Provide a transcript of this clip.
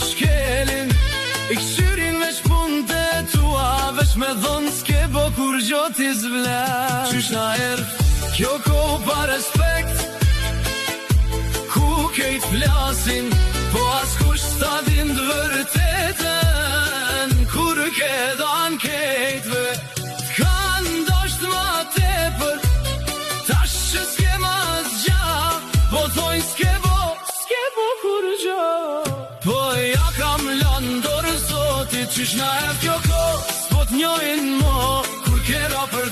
shkelin, I këshyrin veç pun të tua, veç me dhonë s'ke bo kur gjoti zvlen. Qysh na kjo ko pa respekt, ku kejt flasin, po askush s'ta din të vërtetën, kur ke dan kejtve, kanë dosht ma tepër, tash që s'ke ma zgja, po thojnë s'ke bo kur gja. Po ja kam landor zotit, qysh na kjo ko, s'po t'njojnë mo, kur kera për